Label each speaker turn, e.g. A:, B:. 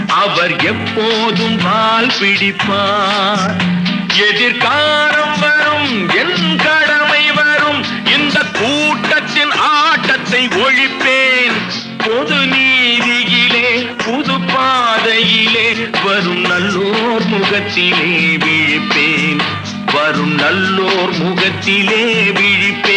A: அவர் எப்போதும் வால் பிடிப்பார். எதிர்காலம் வரும், என் கடமை வரும், இந்த கூட்டத்தின் ஆட்டத்தை ஒழிப்பேன். பொது நீதியிலே புது பாதையிலே வரும் நல்லோர் முகத்திலே விழிப்பேன். வரும் நல்லோர் முகத்திலே விழிப்பேன்.